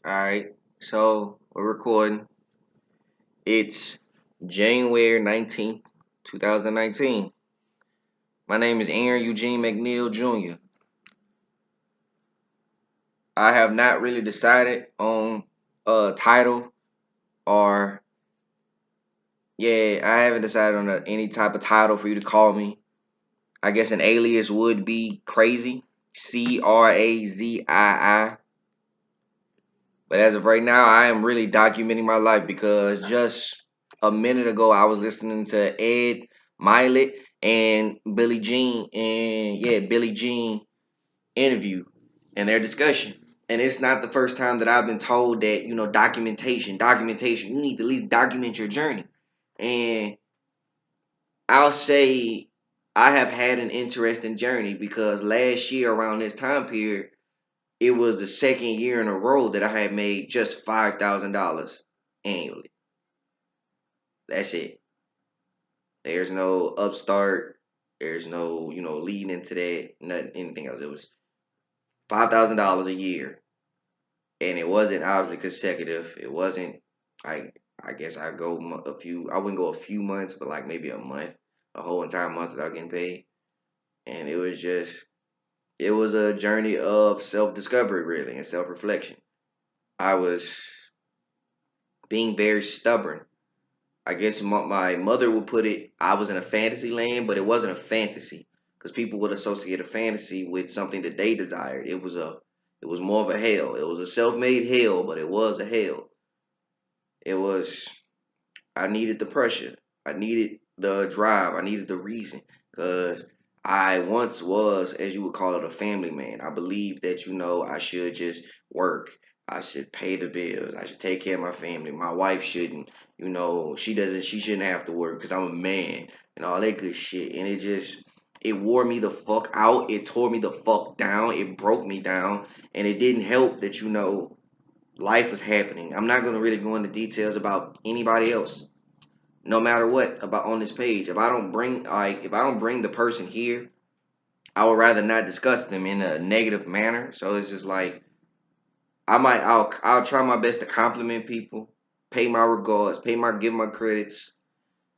Alright, so we're recording. It's January 19th, 2019. My name is Aaron Eugene McNeil Jr. I have not really decided on a title or, I haven't decided on any type of title for you to call me. I guess an alias would be Crazy. Crazii. But as of right now, I am really documenting my life because just a minute ago I was listening to Ed Milet and Billie Jean interview and their discussion. And it's not the first time that I've been told that, documentation. You need to at least document your journey. And I'll say I have had an interesting journey because last year around this time period, it was the second year in a row that I had made just $5,000 annually. That's it. There's no upstart. There's no, leading into that, nothing, anything else. It was $5,000 a year, and it wasn't obviously consecutive. It wasn't like I guess I go a few. I wouldn't go a few months, but like maybe a month, a whole entire month without getting paid. And it was a journey of self discovery, really, and self reflection. I was being very stubborn. I guess my mother would put it, I was in a fantasy land, but it wasn't a fantasy because people would associate a fantasy with something that they desired. It was more of a hell. It was a self-made hell, but it was a hell. It was, I needed the pressure. I needed the drive. I needed the reason because I once was, as you would call it, a family man. I believed that, I should just work. I should pay the bills. I should take care of my family. My wife shouldn't, she shouldn't have to work because I'm a man and all that good shit. And it wore me the fuck out. It tore me the fuck down. It broke me down. And it didn't help that, life was happening. I'm not going to really go into details about anybody else no matter what about on this page. If I don't bring the person here, I would rather not discuss them in a negative manner. So it's just like I'll try my best to compliment people, pay my regards, give my credits.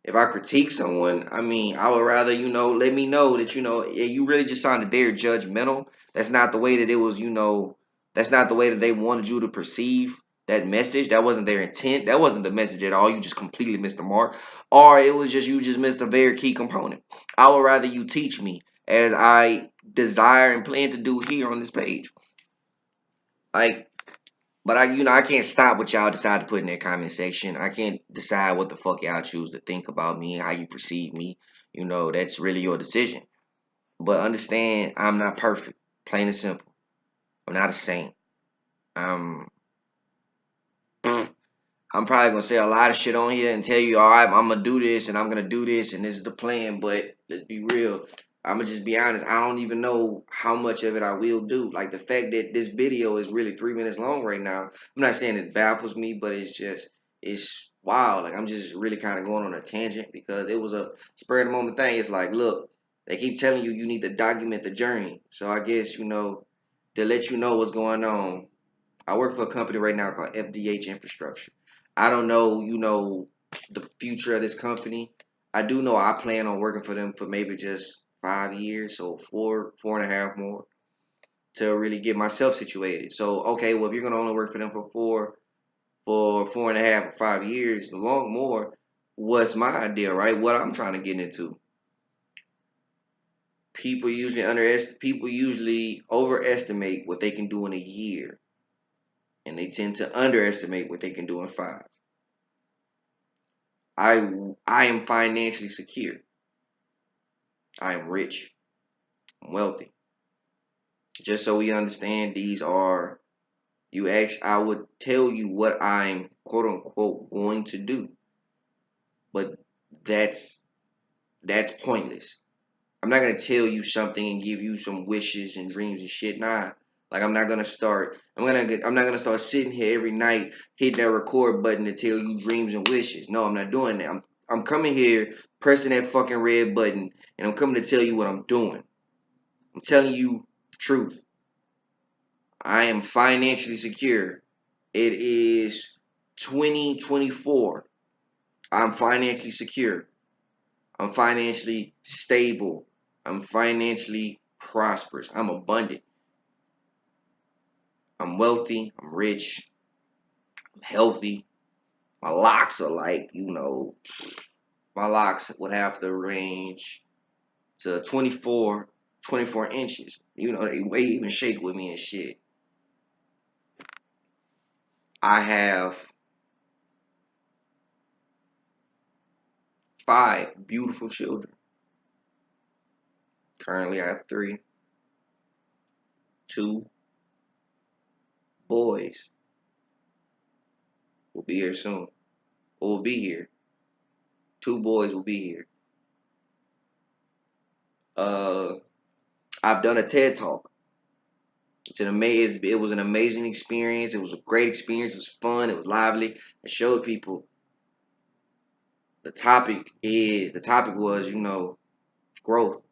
If I critique someone, I mean, I would rather, let me know that, yeah, you really just sounded very judgmental. That's not the way that it was, that's not the way that they wanted you to perceive that message. That wasn't their intent. That wasn't the message at all. You just completely missed the mark. Or it was just, you just missed a very key component. I would rather you teach me as I desire and plan to do here on this page. Like, but I can't stop what y'all decide to put in that comment section. I can't decide what the fuck y'all choose to think about me, how you perceive me. That's really your decision. But understand, I'm not perfect. Plain and simple. I'm not a saint. Um, I'm probably gonna say a lot of shit on here and tell you, all right, I'm gonna do this and I'm gonna do this and this is the plan. But let's be real. I'm gonna just be honest. I don't even know how much of it I will do. Like the fact that this video is really 3 minutes long right now. I'm not saying it baffles me, but it's wild. Like I'm just really kind of going on a tangent because it was a spur of the moment thing. It's like, look, they keep telling you need to document the journey. So I guess to let you know what's going on. I work for a company right now called FDH Infrastructure. I don't know, the future of this company. I do know I plan on working for them for maybe just 5 years, so four and a half more to really get myself situated. So, okay, well, if you're gonna only work for them for 4.5 or 5 years, long more, what's my idea, right? What I'm trying to get into. People usually overestimate what they can do in a year, and they tend to underestimate what they can do in 5. I am financially secure. I am rich. I'm wealthy. Just so we understand, these are I would tell you what I'm quote unquote going to do, but that's pointless. I'm not gonna tell you something and give you some wishes and dreams and shit. Nah. Like I'm not gonna start. I'm not gonna start sitting here every night hitting that record button to tell you dreams and wishes. No, I'm not doing that. I'm coming here pressing that fucking red button and I'm coming to tell you what I'm doing. I'm telling you the truth. I am financially secure It is 2024. I'm financially secure. I'm financially stable. I'm financially prosperous. I'm abundant. I'm wealthy. I'm rich. I'm healthy. My locks are like, my locks would have to range to 24 inches. They wave and shake with me and shit. I have 5 beautiful children. Currently, I have 3. 2 boys will be here soon. Or will be here. 2 boys will be here. Uh, I've done a TED talk. It was an amazing experience. It was a great experience. It was fun. It was lively. I showed people. The topic was, growth.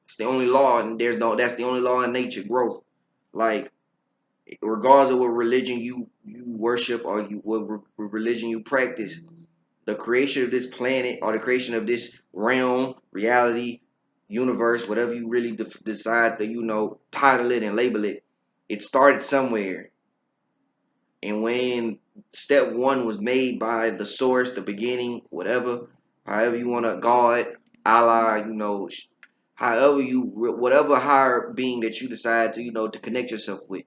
It's the only law, and that's the only law in nature, growth. Like, regardless of what religion you worship or what religion you practice, the creation of this planet or the creation of this realm, reality, universe, whatever you really decide to, title it and label it, it started somewhere. And when step one was made by the source, the beginning, whatever, however you want to, God, Allah, whatever higher being that you decide to, to connect yourself with,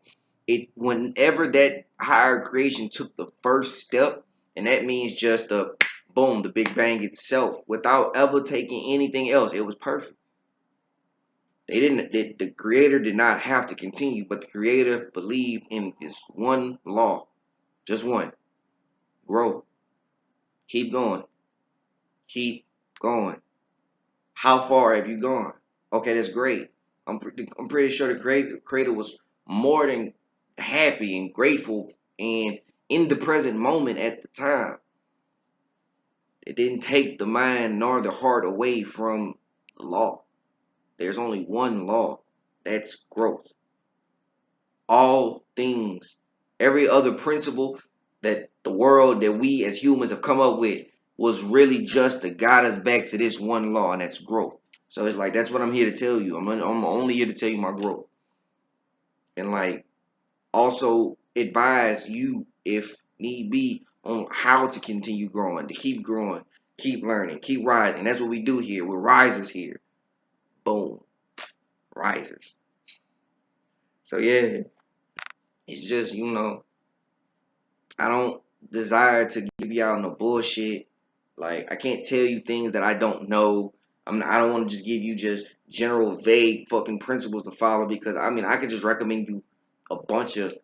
whenever that higher creation took the first step, and that means just the boom, the Big Bang itself, without ever taking anything else, it was perfect. The creator did not have to continue, but the creator believed in this one law. Just one. Grow. Keep going. Keep going. How far have you gone? Okay, that's great. I'm pretty sure the creator was more than happy and grateful and in the present moment at the time. It didn't take the mind nor the heart away from the law. There's only one law. That's growth. All things, every other principle that the world that we as humans have come up with was really just to guide us back to this one law, and that's growth. So it's like that's what I'm here to tell you. I'm only here to tell you my growth, and like also advise you if need be on how to continue growing, keep learning, keep rising. That's what we do here. We're risers here. Boom, risers. So yeah, it's just I don't desire to give y'all no bullshit. Like, I can't tell you things that I don't know. I don't want to just give you just general vague fucking principles to follow, because I could just recommend you a bunch of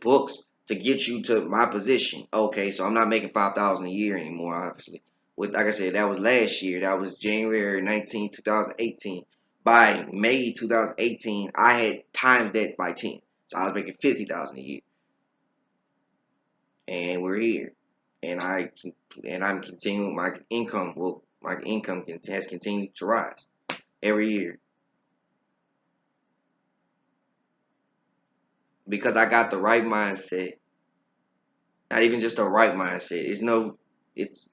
books to get you to my position. Okay, so I'm not making 5,000 a year anymore, obviously. Like I said, that was last year. That was January 19th, 2018. By May 2018, I had times that by 10. So I was making 50,000 a year. And we're here, and I'm continuing my income. Well, my income has continued to rise every year because I got the right mindset. Not even just the right mindset.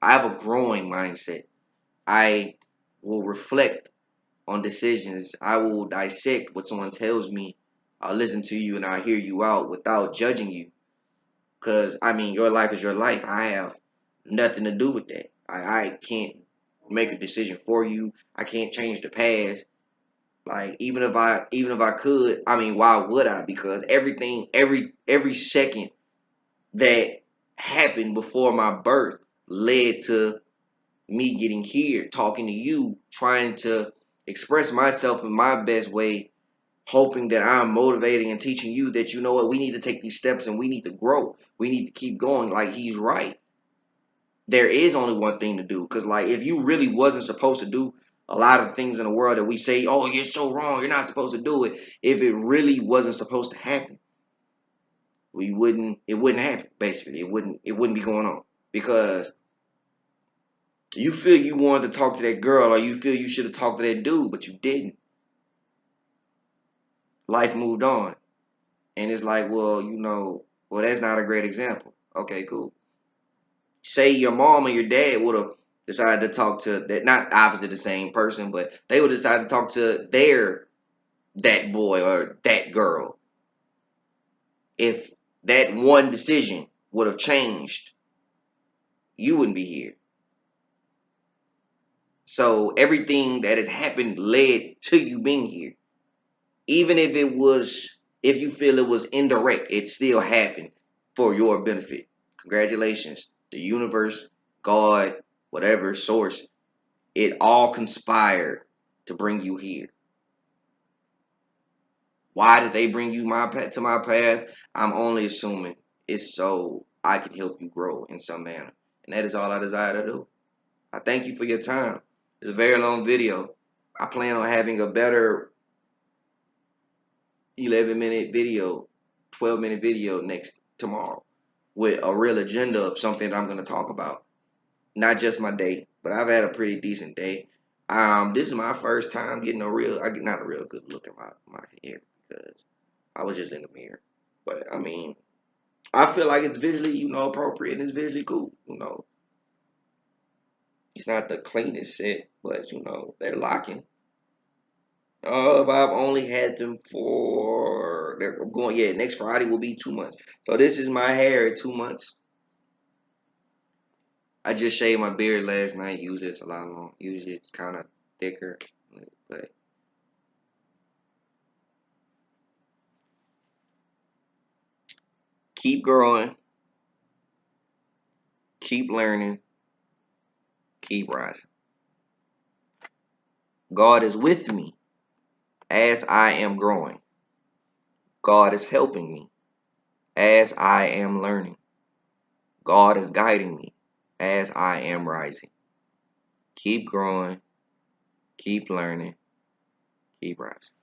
I have a growing mindset. I will reflect on decisions. I will dissect what someone tells me. I'll listen to you and I'll hear you out without judging you. Because, your life is your life. I have nothing to do with that. I can't make a decision for you. I can't change the past. Like, even if I could, why would I? Because every second that happened before my birth led to me getting here, talking to you, trying to express myself in my best way, hoping that I'm motivating and teaching you that, you know what, we need to take these steps and we need to grow. We need to keep going. Like, he's right. There is only one thing to do. Because, like, if you really wasn't supposed to do a lot of things in the world that we say, oh, you're so wrong, you're not supposed to do it. If it really wasn't supposed to happen, it wouldn't happen, basically. It wouldn't be going on. Because you feel you wanted to talk to that girl, or you feel you should have talked to that dude, but you didn't. Life moved on. And it's like, well, Well, that's not a great example. Okay, cool. Say your mom or your dad would have decided to talk to that, not obviously the same person, but they would decide to talk to that boy or that girl. If that one decision would have changed, you wouldn't be here. So everything that has happened led to you being here. Even if you feel it was indirect, it still happened for your benefit. Congratulations. The universe, God, whatever source, it all conspired to bring you here. Why did they bring you to my path? I'm only assuming it's so I can help you grow in some manner. And that is all I desire to do. I thank you for your time. It's a very long video. I plan on having a better 11-minute video, 12-minute video next tomorrow with a real agenda of something that I'm going to talk about. Not just my day, but I've had a pretty decent day. This is my first time getting not a real good look at my hair because I was just in the mirror. But I mean, I feel like it's visually, appropriate and it's visually cool. It's not the cleanest set, but they're locking. I've only had them for they're going. Yeah, next Friday will be 2 months. So this is my hair at 2 months. I just shaved my beard last night. Usually it's a lot long. Usually it's kind of thicker, but keep growing, keep learning, keep rising. God is with me as I am growing. God is helping me as I am learning. God is guiding me as I am rising. Keep growing, keep learning, keep rising.